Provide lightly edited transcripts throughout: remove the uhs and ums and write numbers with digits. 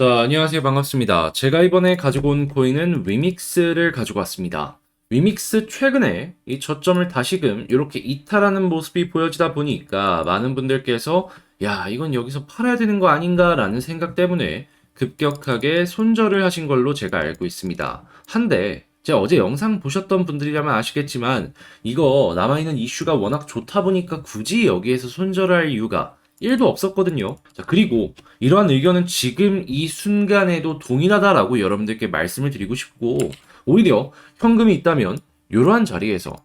자, 안녕하세요. 반갑습니다. 제가 이번에 가지고 온 코인은 위믹스를 가지고 왔습니다. 위믹스 최근에 이 저점을 다시금 이렇게 이탈하는 모습이 보여지다 보니까 많은 분들께서 야, 이건 여기서 팔아야 되는 거 아닌가라는 생각 때문에 급격하게 손절을 하신 걸로 제가 알고 있습니다. 한데 제가 어제 영상 보셨던 분들이라면 아시겠지만 이거 남아있는 이슈가 워낙 좋다 보니까 굳이 여기에서 손절을 할 이유가 1도 없었거든요. 자, 그리고 이러한 의견은 지금 이 순간에도 동일하다라고 여러분들께 말씀을 드리고 싶고, 오히려 현금이 있다면 이러한 자리에서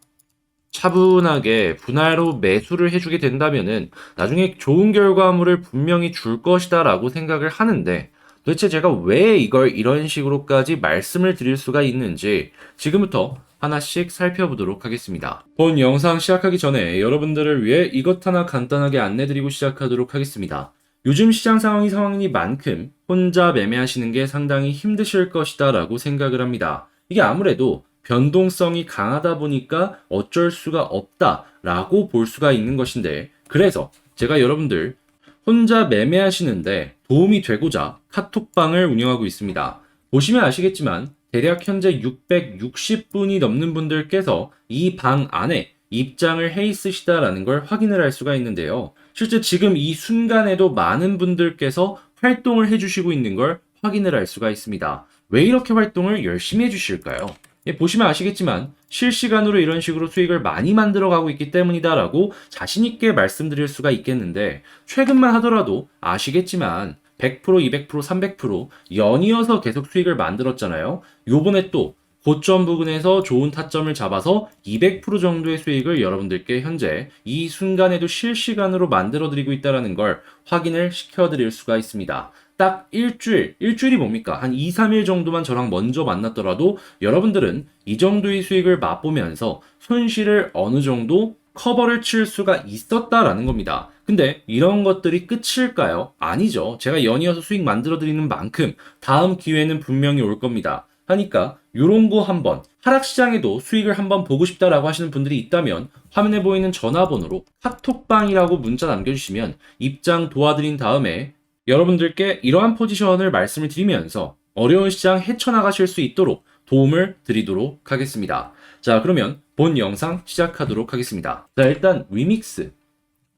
차분하게 분할로 매수를 해주게 된다면은 나중에 좋은 결과물을 분명히 줄 것이다라고 생각을 하는데, 도대체 제가 왜 이걸 이런 식으로까지 말씀을 드릴 수가 있는지 지금부터 하나씩 살펴보도록 하겠습니다. 본 영상 시작하기 전에 여러분들을 위해 이것 하나 간단하게 안내드리고 시작하도록 하겠습니다. 요즘 시장 상황이 상황이니만큼 혼자 매매하시는 게 상당히 힘드실 것이다 라고 생각을 합니다. 이게 아무래도 변동성이 강하다 보니까 어쩔 수가 없다 라고 볼 수가 있는 것인데, 그래서 제가 여러분들 혼자 매매하시는데 도움이 되고자 카톡방을 운영하고 있습니다. 보시면 아시겠지만 대략 현재 660분이 넘는 분들께서 이 방 안에 입장을 해 있으시다라는 걸 확인을 할 수가 있는데요. 실제 지금 이 순간에도 많은 분들께서 활동을 해주시고 있는 걸 확인을 할 수가 있습니다. 왜 이렇게 활동을 열심히 해주실까요? 예, 보시면 아시겠지만 실시간으로 이런 식으로 수익을 많이 만들어가고 있기 때문이다라고 자신있게 말씀드릴 수가 있겠는데, 최근만 하더라도 아시겠지만 100%, 200%, 300% 연이어서 계속 수익을 만들었잖아요. 요번에 또 고점 부근에서 좋은 타점을 잡아서 200% 정도의 수익을 여러분들께 현재 이 순간에도 실시간으로 만들어드리고 있다는 걸 확인을 시켜드릴 수가 있습니다. 딱 일주일이 뭡니까? 한 2, 3일 정도만 저랑 먼저 만났더라도 여러분들은 이 정도의 수익을 맛보면서 손실을 어느 정도 커버를 칠 수가 있었다라는 겁니다. 근데 이런 것들이 끝일까요? 아니죠. 제가 연이어서 수익 만들어 드리는 만큼 다음 기회는 분명히 올 겁니다. 하니까 요런 거 한번 하락시장에도 수익을 한번 보고 싶다라고 하시는 분들이 있다면 화면에 보이는 전화번호로 카톡방이라고 문자 남겨주시면 입장 도와드린 다음에 여러분들께 이러한 포지션을 말씀을 드리면서 어려운 시장 헤쳐나가실 수 있도록 도움을 드리도록 하겠습니다. 자, 그러면 본 영상 시작하도록 하겠습니다. 자, 일단 위믹스.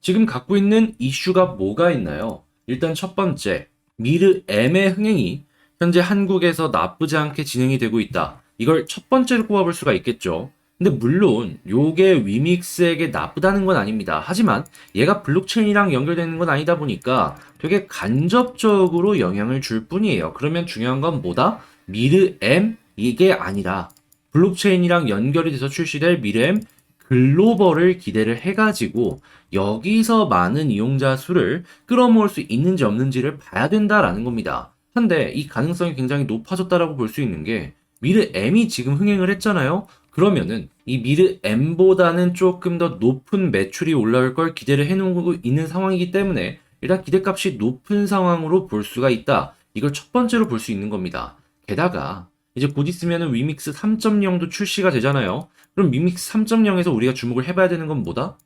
지금 갖고 있는 이슈가 뭐가 있나요? 일단 첫 번째, 미르 M의 흥행이 현재 한국에서 나쁘지 않게 진행이 되고 있다. 이걸 첫 번째로 꼽아볼 수가 있겠죠. 근데 물론 요게 위믹스에게 나쁘다는 건 아닙니다. 하지만 얘가 블록체인이랑 연결되는 건 아니다 보니까 되게 간접적으로 영향을 줄 뿐이에요. 그러면 중요한 건 뭐다? 미르 M 이게 아니라 블록체인이랑 연결이 돼서 출시될 미르 M 글로벌을 기대를 해가지고 여기서 많은 이용자 수를 끌어모을 수 있는지 없는지를 봐야 된다라는 겁니다. 근데 이 가능성이 굉장히 높아졌다라고 볼 수 있는 게 미르 M이 지금 흥행을 했잖아요. 그러면은 이 미르 M보다는 조금 더 높은 매출이 올라올 걸 기대를 해놓고 있는 상황이기 때문에 일단 기대값이 높은 상황으로 볼 수가 있다. 이걸 첫 번째로 볼 수 있는 겁니다. 게다가 이제 곧 있으면은 위믹스 3.0도 출시가 되잖아요. 그럼 위믹스 3.0에서 우리가 주목을 해봐야 되는 건 뭐다?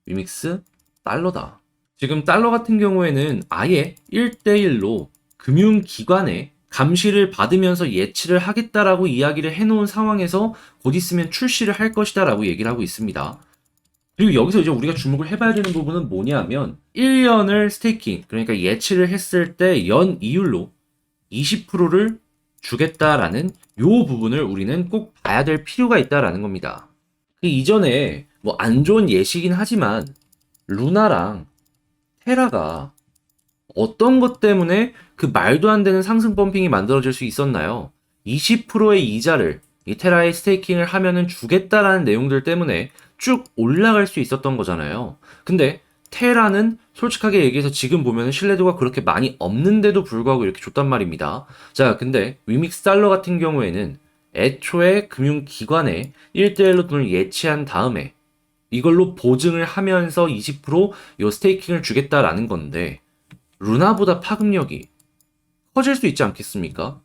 위믹스 달러다. 지금 달러 같은 경우에는 아예 1대1로 금융기관에 감시를 받으면서 예치를 하겠다라고 이야기를 해놓은 상황에서 곧 있으면 출시를 할 것이다라고 얘기를 하고 있습니다. 그리고 여기서 이제 우리가 주목을 해봐야 되는 부분은 뭐냐면 1년을 스테이킹, 그러니까 예치를 했을 때 연 이율로 20%를 주겠다라는 요 부분을 우리는 꼭 봐야 될 필요가 있다라는 겁니다. 그 이전에 뭐 안 좋은 예시긴 하지만 루나랑 테라가 어떤 것 때문에 그 말도 안 되는 상승 펌핑이 만들어질 수 있었나요? 20%의 이자를 이 테라에 스테이킹을 하면은 주겠다라는 내용들 때문에 쭉 올라갈 수 있었던 거잖아요. 근데 테라는 솔직하게 얘기해서 지금 보면 신뢰도가 그렇게 많이 없는데도 불구하고 이렇게 줬단 말입니다. 자, 근데 위믹스 달러 같은 경우에는 애초에 금융기관에 1대1로 돈을 예치한 다음에 이걸로 보증을 하면서 20%요 스테이킹을 주겠다라는 건데 루나보다 파급력이 커질 수 있지 않겠습니까?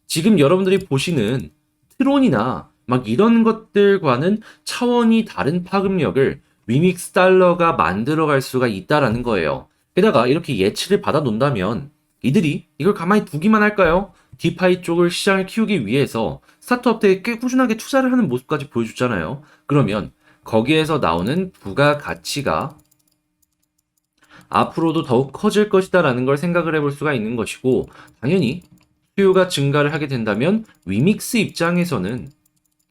지금 여러분들이 보시는 트론이나 막 이런 것들과는 차원이 다른 파급력을 위믹스 달러가 만들어갈 수가 있다라는 거예요. 게다가 이렇게 예치를 받아 놓는다면 이들이 이걸 가만히 두기만 할까요? 디파이 쪽을 시장을 키우기 위해서 스타트업들이 꽤 꾸준하게 투자를 하는 모습까지 보여줬잖아요. 그러면 거기에서 나오는 부가가치가 앞으로도 더욱 커질 것이다라는 걸 생각을 해볼 수가 있는 것이고, 당연히 수요가 증가를 하게 된다면 위믹스 입장에서는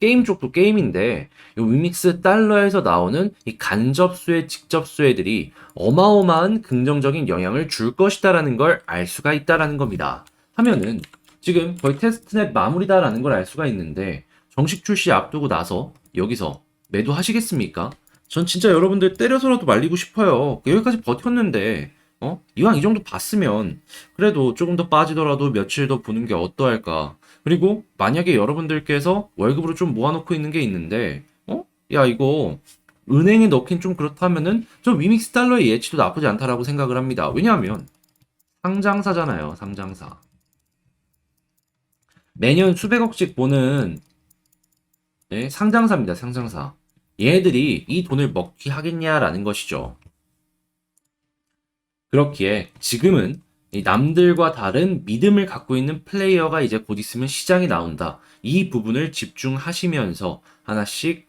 게임 쪽도 게임인데 이 위믹스 달러에서 나오는 이 간접수혜, 직접수혜들이 어마어마한 긍정적인 영향을 줄 것이다라는 걸 알 수가 있다라는 겁니다. 하면은 지금 거의 테스트넷 마무리다라는 걸 알 수가 있는데, 정식 출시 앞두고 나서 여기서 매도하시겠습니까? 전 진짜 여러분들 때려서라도 말리고 싶어요. 여기까지 버텼는데 이왕 이 정도 봤으면 그래도 조금 더 빠지더라도 며칠 더 보는 게 어떠할까? 그리고 만약에 여러분들께서 월급으로 좀 모아놓고 있는 게 있는데, 야, 이거 은행에 넣긴 좀 그렇다면은 저 위믹스 달러의 예치도 나쁘지 않다라고 생각을 합니다. 왜냐하면 상장사잖아요, 상장사. 매년 수백억씩 보는 상장사입니다, 상장사. 얘네들이 이 돈을 먹기 하겠냐라는 것이죠. 그렇기에 지금은 이 남들과 다른 믿음을 갖고 있는 플레이어가 이제 곧 있으면 시장에 나온다. 이 부분을 집중하시면서 하나씩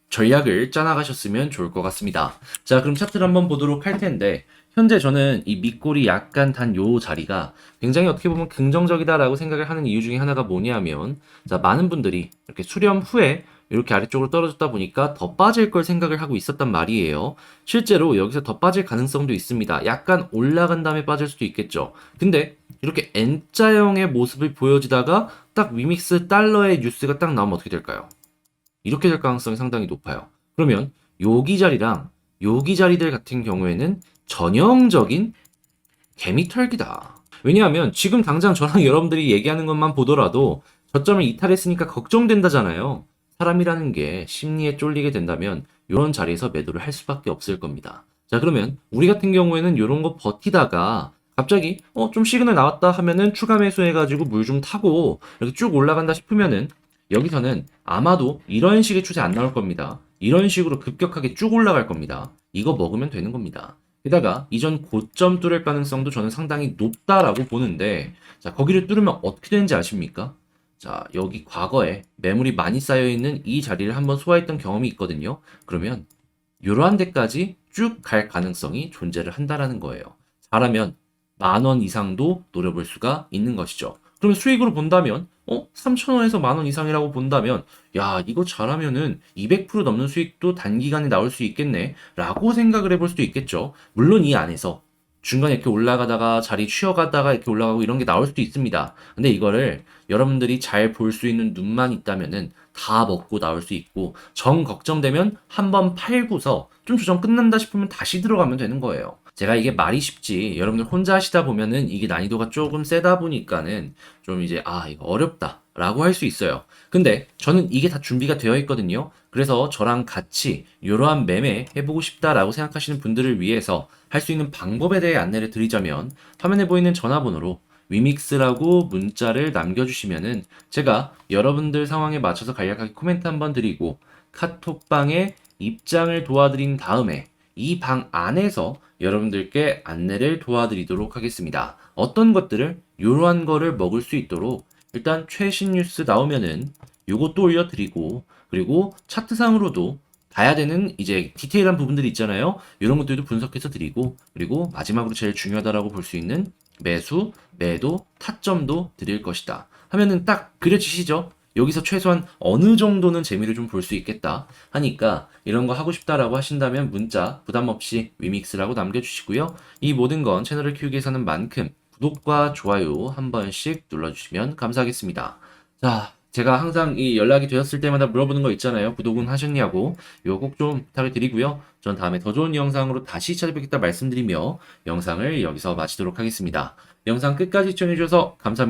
전략을 짜나가셨으면 좋을 것 같습니다. 자, 그럼 차트를 한번 보도록 할 텐데, 현재 저는 이 밑골이 약간 단 요 자리가 굉장히 어떻게 보면 긍정적이다라고 생각을 하는 이유 중에 하나가 뭐냐면, 자, 많은 분들이 이렇게 수렴 후에 이렇게 아래쪽으로 떨어졌다 보니까 더 빠질 걸 생각을 하고 있었단 말이에요. 실제로 여기서 더 빠질 가능성도 있습니다. 약간 올라간 다음에 빠질 수도 있겠죠. 근데 이렇게 N자형의 모습을 보여지다가 딱 위믹스 달러의 뉴스가 딱 나오면 어떻게 될까요? 이렇게 될 가능성이 상당히 높아요. 그러면 여기 자리랑 여기 자리들 같은 경우에는 전형적인 개미털기다. 왜냐하면 지금 당장 저랑 여러분들이 얘기하는 것만 보더라도 저점을 이탈했으니까 걱정된다잖아요. 사람이라는 게 심리에 쫄리게 된다면 이런 자리에서 매도를 할 수밖에 없을 겁니다. 자, 그러면 우리 같은 경우에는 이런 거 버티다가 갑자기 좀 시그널 나왔다 하면은 추가 매수해가지고 물 좀 타고 이렇게 쭉 올라간다 싶으면은 여기서는 아마도 이런 식의 추세 안 나올 겁니다. 이런 식으로 급격하게 쭉 올라갈 겁니다. 이거 먹으면 되는 겁니다. 게다가 이전 고점 뚫을 가능성도 저는 상당히 높다라고 보는데, 자, 거기를 뚫으면 어떻게 되는지 아십니까? 자, 여기 과거에 매물이 많이 쌓여있는 이 자리를 한번 소화했던 경험이 있거든요. 그러면 이러한 데까지 쭉 갈 가능성이 존재를 한다라는 거예요. 잘하면 10,000원 이상도 노려볼 수가 있는 것이죠. 그러면 수익으로 본다면 3,000원에서 10,000원 이상이라고 본다면, 야, 이거 잘하면은 200% 넘는 수익도 단기간에 나올 수 있겠네 라고 생각을 해볼 수도 있겠죠. 물론 이 안에서 중간에 이렇게 올라가다가 자리 쉬어가다가 이렇게 올라가고 이런 게 나올 수도 있습니다. 근데 이거를 여러분들이 잘 볼 수 있는 눈만 있다면은 다 먹고 나올 수 있고, 정 걱정되면 한번 팔고서 좀 조정 끝난다 싶으면 다시 들어가면 되는 거예요. 제가 이게 말이 쉽지, 여러분들 혼자 하시다 보면은 이게 난이도가 조금 세다 보니까는 좀 이제 이거 어렵다 라고 할 수 있어요. 근데 저는 이게 다 준비가 되어 있거든요. 그래서 저랑 같이 이러한 매매 해보고 싶다라고 생각하시는 분들을 위해서 할 수 있는 방법에 대해 안내를 드리자면, 화면에 보이는 전화번호로 위믹스라고 문자를 남겨주시면은 제가 여러분들 상황에 맞춰서 간략하게 코멘트 한번 드리고, 카톡방에 입장을 도와드린 다음에 이 방 안에서 여러분들께 안내를 도와드리도록 하겠습니다. 어떤 것들을, 이러한 거를 먹을 수 있도록 일단 최신 뉴스 나오면은 요것도 올려드리고, 그리고 차트상으로도 봐야 되는 이제 디테일한 부분들이 있잖아요. 이런 것들도 분석해서 드리고, 그리고 마지막으로 제일 중요하다라고 볼 수 있는 매수, 매도, 타점도 드릴 것이다 하면은 딱 그려지시죠? 여기서 최소한 어느 정도는 재미를 좀 볼 수 있겠다 하니까, 이런 거 하고 싶다라고 하신다면 문자 부담 없이 위믹스라고 남겨주시고요. 이 모든 건 채널을 키우기 위해서는 만큼 구독과 좋아요 한 번씩 눌러주시면 감사하겠습니다. 자, 제가 항상 이 연락이 되었을 때마다 물어보는 거 있잖아요. 구독은 하셨냐고. 이거 꼭 좀 부탁을 드리고요. 전 다음에 더 좋은 영상으로 다시 찾아뵙겠다 말씀드리며 영상을 여기서 마치도록 하겠습니다. 영상 끝까지 시청해주셔서 감사합니다.